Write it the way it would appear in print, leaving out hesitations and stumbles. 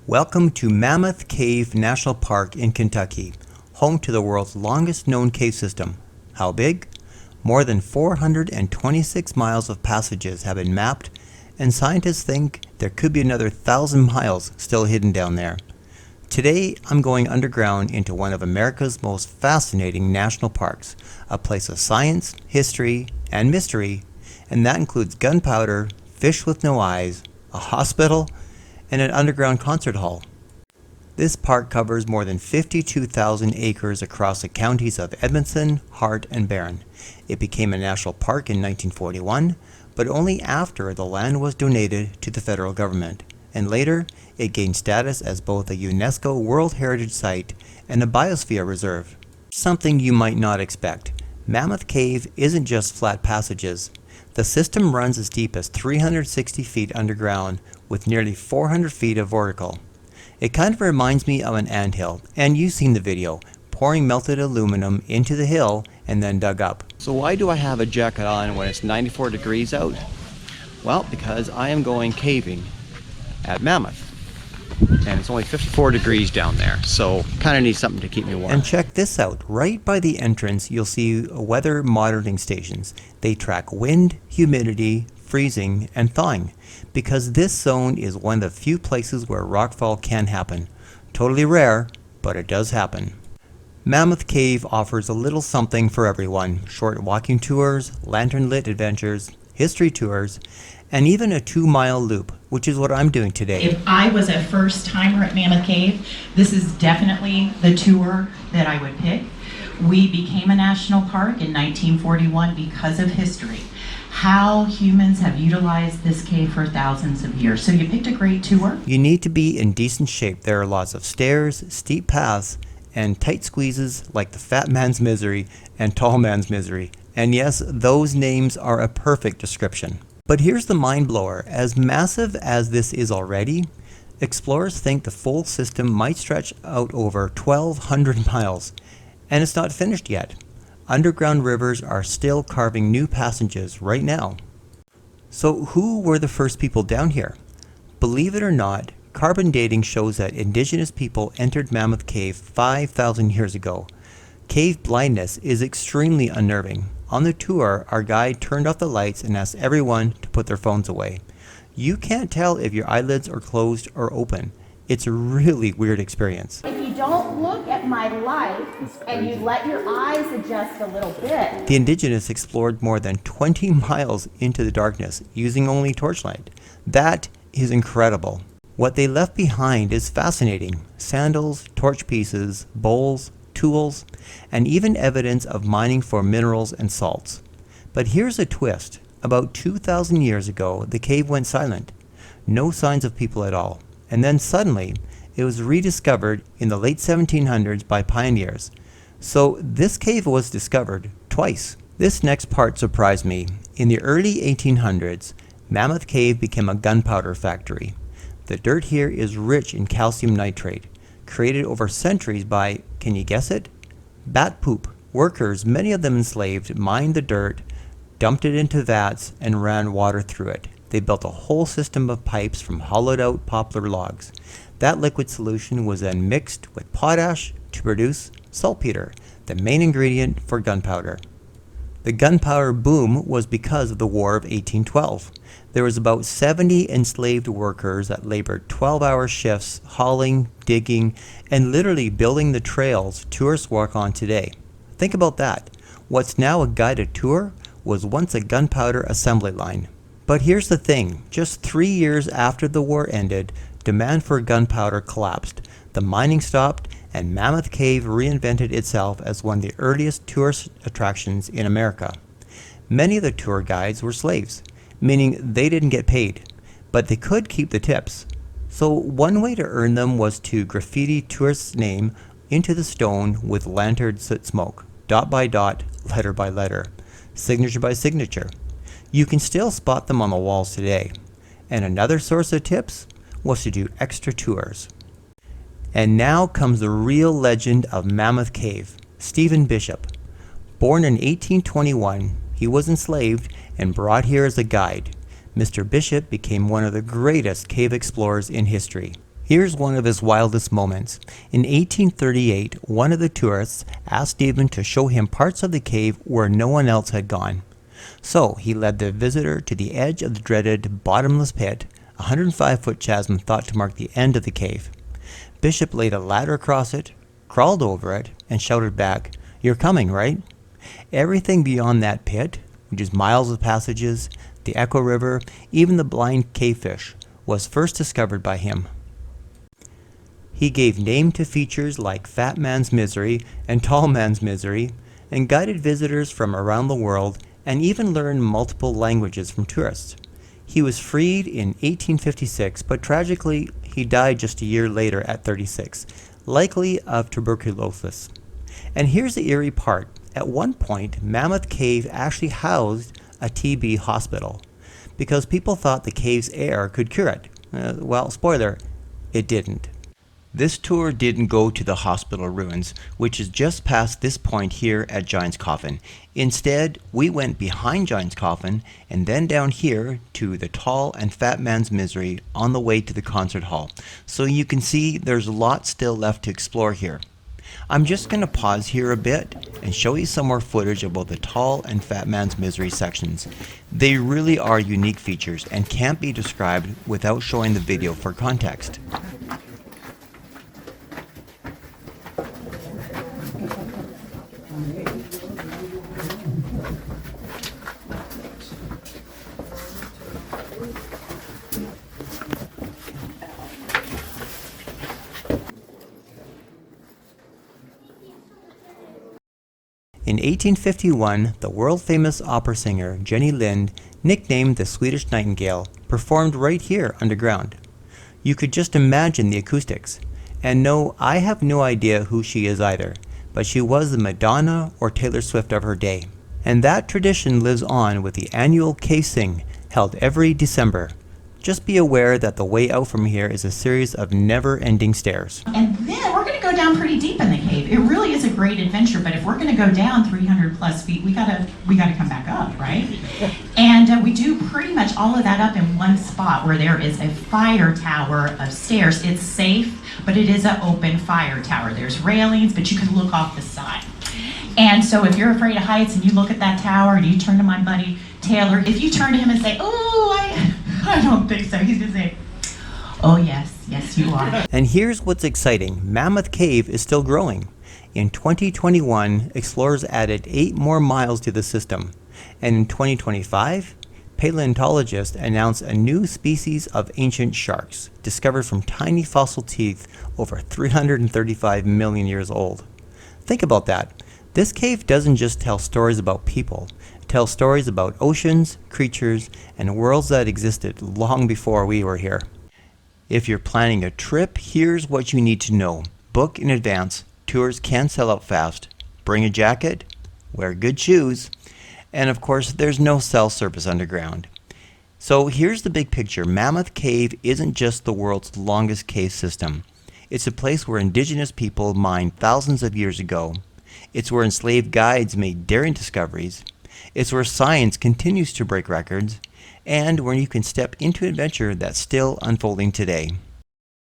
Welcome to Mammoth Cave National Park in Kentucky, home to the world's longest known cave system. How big? More than 426 miles of passages have been mapped, and scientists think there could be another 1,000 miles still hidden down there. Today, I'm going underground into one of America's most fascinating national parks, a place of science, history, and mystery, and that includes gunpowder, fish with no eyes, a hospital, and an underground concert hall. This park covers more than 52,000 acres across the counties of Edmonson, Hart, and Barron. It became a national park in 1941, but only after the land was donated to the federal government, and later it gained status as both a UNESCO World Heritage Site and a biosphere reserve. Something you might not expect. Mammoth Cave isn't just flat passages. The system runs as deep as 360 feet underground with nearly 400 feet of vertical. It kind of reminds me of an anthill, and you've seen the video, pouring melted aluminum into the hill and then dug up. So why do I have a jacket on when it's 94 degrees out? Well, because I am going caving at Mammoth. And it's only 54 degrees down there, so kind of need something to keep me warm. And check this out. Right by the entrance, you'll see weather monitoring stations. They track wind, humidity, freezing, and thawing, because this zone is one of the few places where rockfall can happen. Totally rare, but it does happen. Mammoth Cave offers a little something for everyone. Short walking tours, lantern-lit adventures, history tours, and even a 2-mile loop, which is what I'm doing today. If I was a first timer at Mammoth Cave, this is definitely the tour that I would pick. We became a national park in 1941 because of history. How humans have utilized this cave for thousands of years. So you picked a great tour. You need to be in decent shape. There are lots of stairs, steep paths, and tight squeezes like the Fat Man's Misery and Tall Man's Misery. And yes, those names are a perfect description. But here's the mind blower. As massive as this is already, explorers think the full system might stretch out over 1,200 miles. And it's not finished yet. Underground rivers are still carving new passages right now. So who were the first people down here? Believe it or not, carbon dating shows that Indigenous people entered Mammoth Cave 5,000 years ago. Cave blindness is extremely unnerving. On the tour, our guide turned off the lights and asked everyone to put their phones away. You can't tell if your eyelids are closed or open. It's a really weird experience. If you don't look at my light and you let your eyes adjust a little bit. The Indigenous explored more than 20 miles into the darkness using only torchlight. That is incredible. What they left behind is fascinating. Sandals, torch pieces, bowls, tools, and even evidence of mining for minerals and salts. But here's a twist. About 2,000 years ago, the cave went silent. No signs of people at all. And then suddenly, it was rediscovered in the late 1700s by pioneers. So this cave was discovered twice. This next part surprised me. In the early 1800s, Mammoth Cave became a gunpowder factory. The dirt here is rich in calcium nitrate, created over centuries by, can you guess it? Bat poop. Workers, many of them enslaved, mined the dirt, dumped it into vats, and ran water through it. They built a whole system of pipes from hollowed out poplar logs. That liquid solution was then mixed with potash to produce saltpeter, the main ingredient for gunpowder. The gunpowder boom was because of the War of 1812. There was about 70 enslaved workers that labored 12-hour shifts, hauling, digging, and literally building the trails tourists walk on today. Think about that. What's now a guided tour was once a gunpowder assembly line. But here's the thing. Just 3 years after the war ended, demand for gunpowder collapsed. The mining stopped, and Mammoth Cave reinvented itself as one of the earliest tourist attractions in America. Many of the tour guides were slaves, meaning they didn't get paid, but they could keep the tips. So one way to earn them was to graffiti tourists' name into the stone with lantern soot smoke, dot by dot, letter by letter, signature by signature. You can still spot them on the walls today. And another source of tips was to do extra tours. And now comes the real legend of Mammoth Cave, Stephen Bishop. Born in 1821, he was enslaved and brought here as a guide. Mr. Bishop became one of the greatest cave explorers in history. Here's one of his wildest moments. In 1838, one of the tourists asked Stephen to show him parts of the cave where no one else had gone. So he led the visitor to the edge of the dreaded bottomless pit, a 105-foot chasm thought to mark the end of the cave. Bishop laid a ladder across it, crawled over it, and shouted back, "You're coming, right?" Everything beyond that pit, which is miles of passages, the Echo River, even the blind cavefish, was first discovered by him. He gave name to features like Fat Man's Misery and Tall Man's Misery, and guided visitors from around the world, and even learned multiple languages from tourists. He was freed in 1856, but tragically he died just a year later at 36, likely of tuberculosis. And here's the eerie part. At one point, Mammoth Cave actually housed a TB hospital because people thought the cave's air could cure it. Well, spoiler, it didn't. This tour didn't go to the hospital ruins, which is just past this point here at Giant's Coffin. Instead, we went behind Giant's Coffin and then down here to the Tall and Fat Man's Misery on the way to the concert hall. So you can see there's a lot still left to explore here. I'm just going to pause here a bit and show you some more footage about the Tall and Fat Man's Misery sections. They really are unique features and can't be described without showing the video for context. In 1851, the world-famous opera singer Jenny Lind, nicknamed the Swedish Nightingale, performed right here underground. You could just imagine the acoustics. And no, I have no idea who she is either, but she was the Madonna or Taylor Swift of her day. And that tradition lives on with the annual Cave Sing, held every December. Just be aware that the way out from here is a series of never-ending stairs. And then we're going to go down pretty deep in the cave. It really is a great adventure, but if we're going to go down 300 plus feet, we gotta come back up, right? And we do pretty much all of that up in one spot where there is a fire tower of stairs. It's safe, but it is an open fire tower. There's railings, but you can look off the side. And so if you're afraid of heights and you look at that tower and you turn to my buddy Taylor, if you turn to him and say, "Oh, I don't think so," he's going to say, "Oh yes, you are." And here's what's exciting. Mammoth Cave is still growing. In 2021, explorers added 8 more miles to the system. And in 2025, paleontologists announced a new species of ancient sharks, discovered from tiny fossil teeth over 335 million years old. Think about that. This cave doesn't just tell stories about people. It tells stories about oceans, creatures, and worlds that existed long before we were here. If you're planning a trip, here's what you need to know. Book in advance. Tours can sell out fast. Bring a jacket. Wear good shoes. And of course, there's no cell service underground. So here's the big picture. Mammoth Cave isn't just the world's longest cave system. It's a place where indigenous people mined thousands of years ago. It's where enslaved guides made daring discoveries. It's where science continues to break records, and where you can step into an adventure that's still unfolding today.